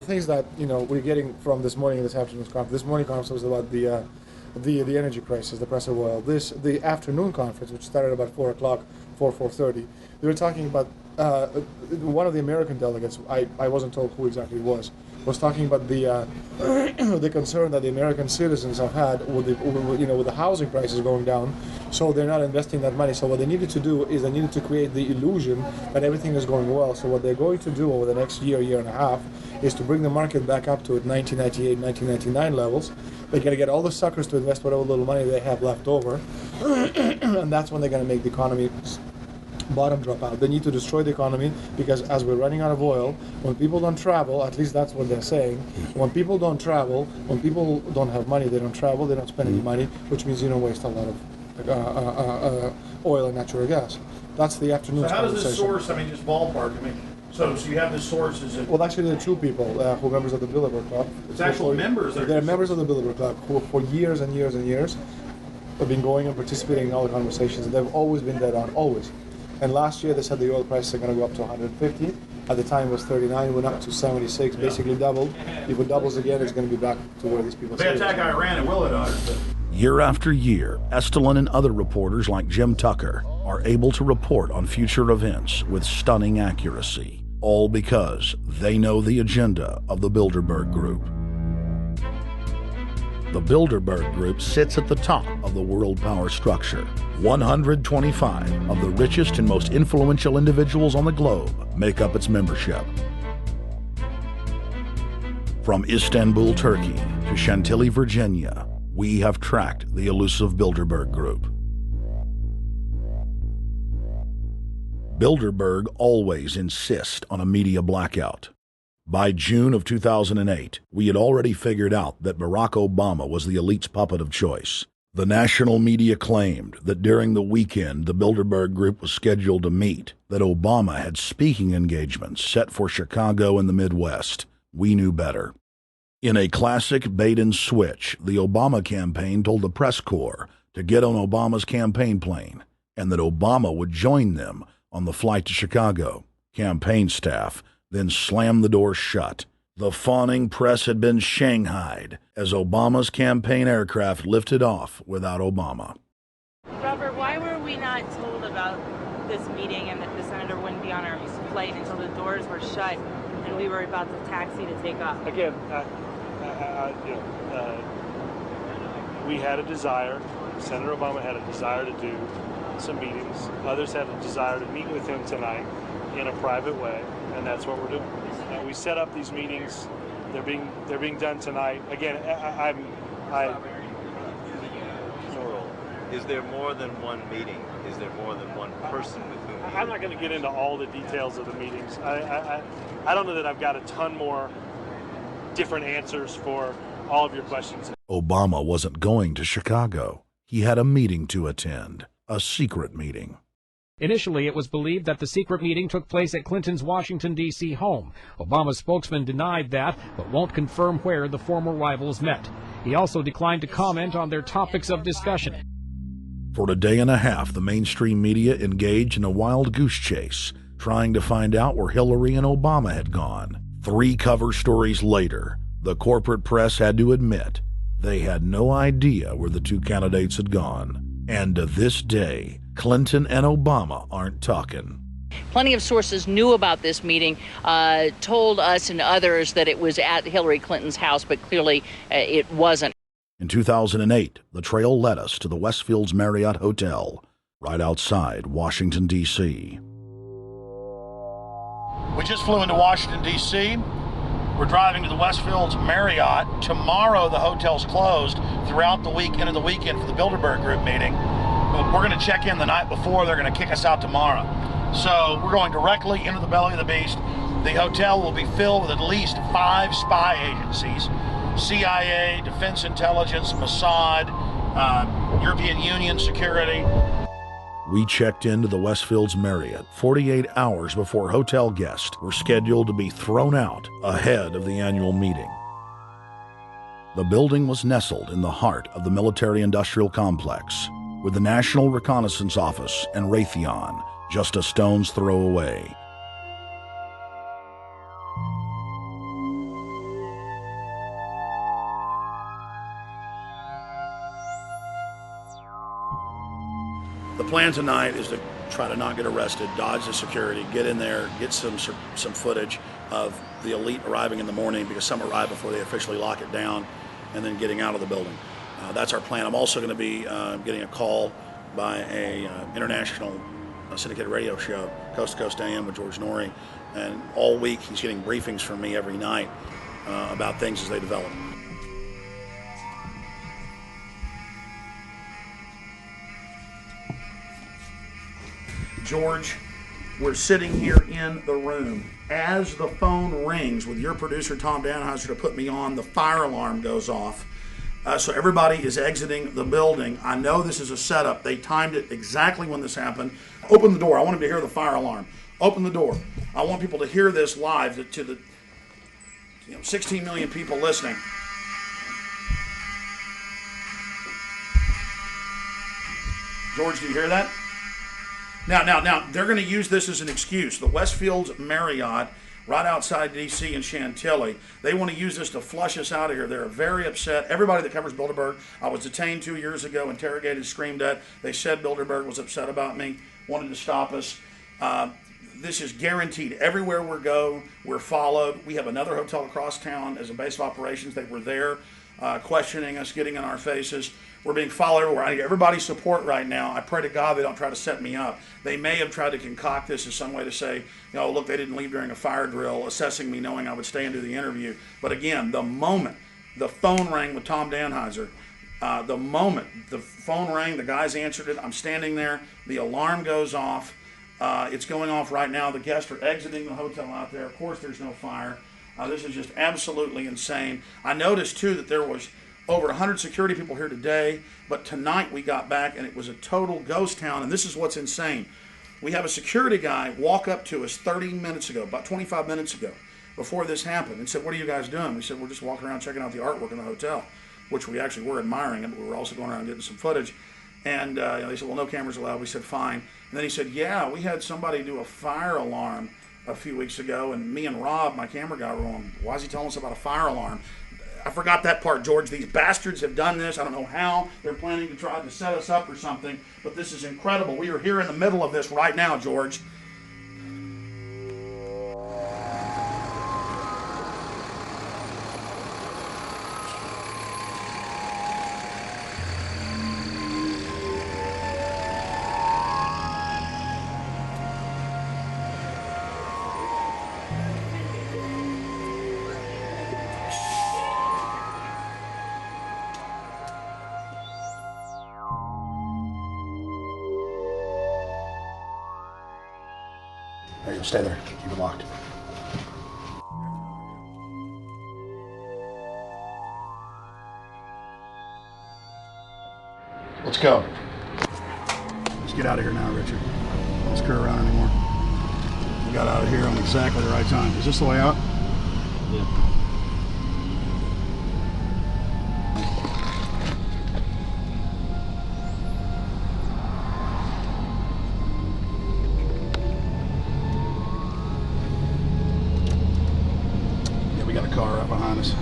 things that we're getting from this morning and this afternoon's conference. This morning conference was about the energy crisis, the price of oil. The afternoon conference, which started about 4 o'clock, 4:30, they were talking about one of the American delegates. I wasn't told who exactly it was talking about the the concern that the American citizens have had with the housing prices going down, so they're not investing that money. So what they needed to do is they needed to create the illusion that everything is going well. So what they're going to do over the next year and a half, is to bring the market back up to 1998, 1999 levels. They're going to get all the suckers to invest whatever little money they have left over, and that's when they're going to make the economy bottom drop out. They need to destroy the economy because as we're running out of oil, when people don't travel, at least that's what they're saying, when people don't travel, when people don't have money, they don't travel, they don't spend any money, which means you don't waste a lot of oil and natural gas. That's the afternoon. So how does this source, just ballpark, so you have the sources. Well, actually, there are two people who are members of the Bilderberg Club. It's actual members. They're members of the Bilderberg Club who for years and years and years have been going and participating in all the conversations. They've always been dead on, always. And last year they said the oil prices are going to go up to 150. At the time it was 39, went up to 76, basically doubled. If it doubles again, it's going to be back to where these people say. They attack Iran and will it? Year after year, Estelin and other reporters like Jim Tucker are able to report on future events with stunning accuracy, all because they know the agenda of the Bilderberg Group. The Bilderberg Group sits at the top of the world power structure. 125 of the richest and most influential individuals on the globe make up its membership. From Istanbul, Turkey to Chantilly, Virginia, we have tracked the elusive Bilderberg Group. Bilderberg always insist on a media blackout. By June of 2008, we had already figured out that Barack Obama was the elite's puppet of choice. The national media claimed that during the weekend the Bilderberg Group was scheduled to meet, that Obama had speaking engagements set for Chicago and the Midwest. We knew better. In a classic bait and switch, the Obama campaign told the press corps to get on Obama's campaign plane, and that Obama would join them on the flight to Chicago. Campaign staff then slammed the door shut. The fawning press had been shanghaied as Obama's campaign aircraft lifted off without Obama. Robert, why were we not told about this meeting and that the senator wouldn't be on our flight until the doors were shut and we were about to taxi to take off? Again, we had a desire, Senator Obama had a desire to do some meetings. Others had a desire to meet with him tonight in a private way, and that's what we're doing. We set up these meetings. They're being done tonight. Again, Is there more than one meeting? Is there more than one person with whom you... I'm not going to get into all the details of the meetings. I don't know that I've got a ton more different answers for all of your questions. Obama wasn't going to Chicago. He had a meeting to attend, a secret meeting. Initially, it was believed that the secret meeting took place at Clinton's Washington, D.C. home. Obama's spokesman denied that, but won't confirm where the former rivals met. He also declined to comment on their topics of discussion. For a day and a half, the mainstream media engaged in a wild goose chase, trying to find out where Hillary and Obama had gone. 3 cover stories later, the corporate press had to admit they had no idea where the 2 candidates had gone. And to this day, Clinton and Obama aren't talking. Plenty of sources knew about this meeting, told us and others that it was at Hillary Clinton's house, but clearly it wasn't. In 2008, the trail led us to the Westfields Marriott Hotel, right outside Washington, D.C. We just flew into Washington, D.C. We're driving to the Westfields Marriott. Tomorrow, the hotel's closed throughout the week, into the weekend for the Bilderberg Group meeting. We're going to check in the night before. They're going to kick us out tomorrow. So we're going directly into the belly of the beast. The hotel will be filled with at least 5 spy agencies: CIA, Defense Intelligence, Mossad, European Union security. We checked into the Westfields Marriott 48 hours before hotel guests were scheduled to be thrown out ahead of the annual meeting. The building was nestled in the heart of the military-industrial complex, with the National Reconnaissance Office and Raytheon just a stone's throw away. The plan tonight is to try to not get arrested, dodge the security, get in there, get some footage of the elite arriving in the morning, because some arrive before they officially lock it down, and then getting out of the building. That's our plan. I'm also going to be getting a call by a international syndicated radio show, Coast to Coast AM with George Norrie, and all week he's getting briefings from me every night about things as they develop. George, we're sitting here in the room. As the phone rings with your producer, Tom Danheiser, to put me on, the fire alarm goes off. So everybody is exiting the building. I know this is a setup. They timed it exactly when this happened. Open the door. I want them to hear the fire alarm. Open the door. I want people to hear this live to the 16 million people listening. George, do you hear that? Now, they're going to use this as an excuse. The Westfields Marriott, right outside D.C. in Chantilly, they want to use this to flush us out of here. They're very upset. Everybody that covers Bilderberg, I was detained 2 years ago, interrogated, screamed at. They said Bilderberg was upset about me, wanted to stop us. This is guaranteed. Everywhere we go, we're followed. We have another hotel across town as a base of operations. They were there questioning us, getting in our faces. We're being followed everywhere. I need everybody's support right now. I pray to God they don't try to set me up. They may have tried to concoct this as some way to say, look, they didn't leave during a fire drill, assessing me knowing I would stay and do the interview. But again, the moment the phone rang with Tom Danheiser, the moment the phone rang, the guys answered it, I'm standing there, the alarm goes off. It's going off right now. The guests are exiting the hotel out there. Of course, there's no fire. This is just absolutely insane. I noticed, too, that there was over 100 security people here today, but tonight we got back and it was a total ghost town, and this is what's insane. We have a security guy walk up to us 30 minutes ago, about 25 minutes ago, before this happened, and said, "What are you guys doing?" We said, "We're just walking around checking out the artwork in the hotel," which we actually were admiring it, but we were also going around getting some footage. And they said, "Well, no cameras allowed." We said, "Fine." And then he said, "Yeah, we had somebody do a fire alarm a few weeks ago, and me and Rob, my camera guy, were on. Why is he telling us about a fire alarm?" I forgot that part, George. These bastards have done this. I don't know how. They're planning to try to set us up or something, but this is incredible. We are here in the middle of this right now, George. There you go. Stay there. Keep it locked. Let's go. Let's get out of here now, Richard. Don't screw around anymore. We got out of here on exactly the right time. Is this the way out? Yeah. Got a car right behind us.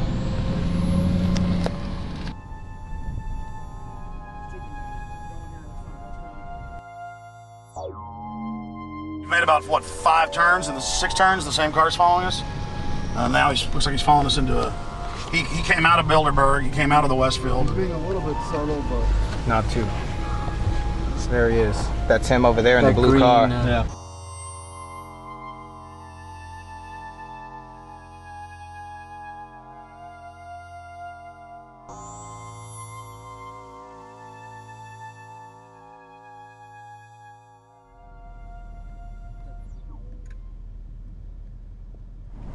We made about, what, 5 turns and 6 turns, the same car's following us. Now he looks like he's following us into a... He came out of Bilderberg, he came out of the Westfield. He's being a little bit subtle, but... Not too. So there he is. That's him over there in the blue green, car. Yeah.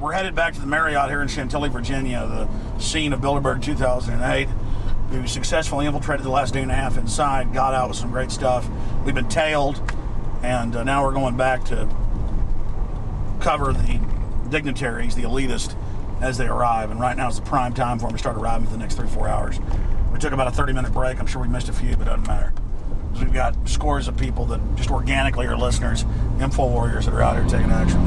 We're headed back to the Marriott here in Chantilly, Virginia, the scene of Bilderberg 2008. We successfully infiltrated the last day and a half inside, got out with some great stuff. We've been tailed, and now we're going back to cover the dignitaries, the elitists, as they arrive. And right now is the prime time for them to start arriving for the next 3 or 4 hours. We took about a 30-minute break. I'm sure we missed a few, but it doesn't matter. Because we've got scores of people that just organically are listeners, info warriors that are out here taking action.